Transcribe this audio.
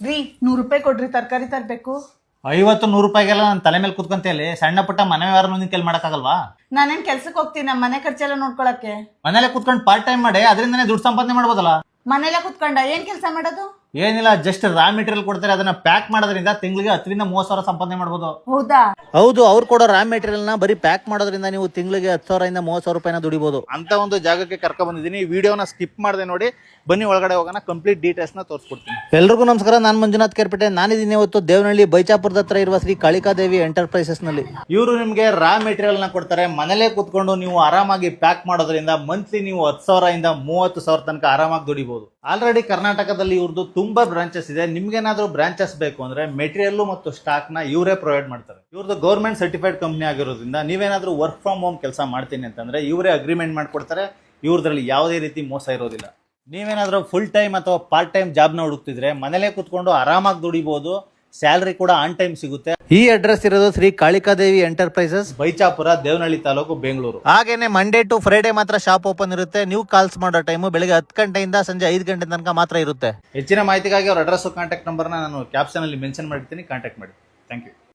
ರೀ 100 ರೂಪಾಯಿ ಕೊಡ್ರಿ, ತರಕಾರಿ ತರಬೇಕು. 50-100 ರೂಪಾಯಿಗೆಲ್ಲ ನಾನು ತಲೆ ಮೇಲೆ ಕುತ್ಕೊಂತೇಳಿ ಸಣ್ಣ ಪುಟ್ಟ ಮನೆ ವ್ಯವಹಾರ ಕೆಲ್ ಮಾಡಕ್ಕಾಗಲ್ವಾ? ನಾನೇನ್ ಕೆಲ್ಸಕ್ಕೆ ಹೋಗ್ತೀನಿ, ನಮ್ಮ ಮನೆ ಖರ್ಚೆಲ್ಲ ನೋಡ್ಕೊಳಕ್ಕೆ. ಮನೇಲೆ ಕುತ್ಕೊಂಡು ಪಾರ್ಟ್ ಟೈಮ್ ಮಾಡಿ ಅದರಿಂದನೇ ದುಡ್ಡು ಸಂಪಾದನೆ ಮಾಡ್ಬೋದಲ್ಲ. ಮನೇಲೆ ಕುತ್ಕೊಂಡ ಏನ್ ಕೆಲಸ ಮಾಡೋದು? ಏನಿಲ್ಲ, ಜಸ್ಟ್ ರಾ ಮೆಟೀರಿಯಲ್ ಕೊಡ್ತಾರೆ, ಅದನ್ನ ಪ್ಯಾಕ್ ಮಾಡೋದ್ರಿಂದ ತಿಂಗಳಿಗೆ 10,000-30,000 ಸಂಪಾದನೆ ಮಾಡ್ಬೋದು. ಹೌದಾ? ಹೌದು, ಅವ್ರು ಕೊಡೋ ರಾ ಮೆಟೀರಿಯಲ್ ನ ಬರೀ ಪ್ಯಾಕ್ ಮಾಡೋದ್ರಿಂದ ನೀವು ತಿಂಗಳಿಗೆ 10,000-30,000 ರೂಪಾಯಿನ ದುಡಿಬಹುದು. ಅಂತ ಒಂದು ಜಾಗಕ್ಕೆ ಕರ್ಕೊಂಡ್ ಬಂದಿದ್ದೀನಿ. ಈ ವಿಡಿಯೋನ ಸ್ಕಿಪ್ ಮಾಡದೆ ನೋಡಿ, ಬನ್ನಿ ಒಳಗಡೆ ಹೋಗೋಣ, ಕಂಪ್ಲೀಟ್ ಡೀಟೇಲ್ಸ್ ನ ತೋರಿಸ್ಕೊಡ್ತೀನಿ. ಎಲ್ರಿಗೂ ನಮಸ್ಕಾರ, ನಾನು ಮಂಜುನಾಥ್ ಕೇರ್ಪೇಟೆ. ನಾನಿದ್ದೀನಿ ಇವತ್ತು ದೇವನಹಳ್ಳಿ ಬೈಚಾಪುರದ ಹತ್ರ ಇರುವ ಶ್ರೀ ಕಾಳಿಕಾದೇವಿ ಎಂಟರ್ಪ್ರೈಸಸ್ ನಲ್ಲಿ. ಇವರು ನಿಮ್ಗೆ ರಾ ಮೆಟೀರಿಯಲ್ ನ ಕೊಡ್ತಾರೆ. ಮನೇಲೆ ಕುತ್ಕೊಂಡು ನೀವು ಆರಾಮಾಗಿ ಪ್ಯಾಕ್ ಮಾಡೋದ್ರಿಂದ ಮಂತ್ಲಿ ನೀವು 10,000-30,000 ತನಕ ಆರಾಮಾಗಿ ದುಡಿಬಹುದು. ಆಲ್ರೆಡಿ ಕರ್ನಾಟಕದಲ್ಲಿ ಇವ್ರದ್ದು ತುಂಬಾ ಬ್ರಾಂಚಸ್ ಇದೆ. ನಿಮ್ಗೇನಾದ್ರೂ ಬ್ರಾಂಚಸ್ ಬೇಕು ಅಂದ್ರೆ ಮೆಟೀರಿಯಲ್ ಮತ್ತು ಸ್ಟಾಕ್ ನ ಇವರೇ ಪ್ರೊವೈಡ್ ಮಾಡ್ತಾರೆ. ಇವ್ರದ್ದು ಗೌರ್ಮೆಂಟ್ ಸರ್ಟಿಫೈಡ್ ಕಂಪ್ನಿ ಆಗಿರೋದ್ರಿಂದ ನೀವೇನಾದ್ರೂ ವರ್ಕ್ ಫ್ರಮ್ ಹೋಮ್ ಕೆಲಸ ಮಾಡ್ತೀನಿ ಅಂತಂದ್ರೆ ಇವರೇ ಅಗ್ರಿಮೆಂಟ್ ಮಾಡ್ಕೊಡ್ತಾರೆ. ಇವ್ರದ್ರಲ್ಲಿ ಯಾವುದೇ ರೀತಿ ಮೋಸ ಇರೋದಿಲ್ಲ. ನೀವೇನಾದ್ರೂ ಫುಲ್ ಟೈಮ್ ಅಥವಾ ಪಾರ್ಟ್ ಟೈಮ್ ಜಾಬ್ ನ ಹುಡುಕ್ತಿದ್ರೆ ಮನೇಲೆ ಕುತ್ಕೊಂಡು ಆರಾಮಾಗಿ ದುಡಿಬಹುದು. ಸ್ಯಾಲರಿ ಕೂಡ ಆನ್ ಟೈಮ್ ಸಿಗುತ್ತೆ. ಈ ಅಡ್ರೆಸ್ ಇರೋದು ಶ್ರೀ ಕಾಳಿಕಾದೇವಿ ಎಂಟರ್ಪ್ರೈಸಸ್, ಬೈಚಾಪುರ, ದೇವನಹಳ್ಳಿ ತಾಲೂಕು, ಬೆಂಗಳೂರು. ಹಾಗೇನೆ ಮಂಡೇ ಟು ಫ್ರೈಡೆ ಮಾತ್ರ ಶಾಪ್ ಓಪನ್ ಇರುತ್ತೆ. ನೀವು ಕಾಲ್ಸ್ ಮಾಡೋ ಟೈಮು ಬೆಳಿಗ್ಗೆ 10 ಗಂಟೆಯಿಂದ ಸಂಜೆ 5 ಗಂಟೆ ತನಕ ಮಾತ್ರ ಇರುತ್ತೆ. ಹೆಚ್ಚಿನ ಮಾಹಿತಿಗಾಗಿ ಅವ್ರ ಅಡ್ರೆಸ್ ಕಾಂಟ್ಯಾಕ್ಟ್ ನಂಬರ್ನ ನಾನು ಕ್ಯಾಪ್ಷನ್ ಅಲ್ಲಿ ಮೆನ್ಷನ್ ಮಾಡಿರ್ತೀನಿ, ಕಾಂಟ್ಯಾಕ್ಟ್ ಮಾಡಿ. Thank you.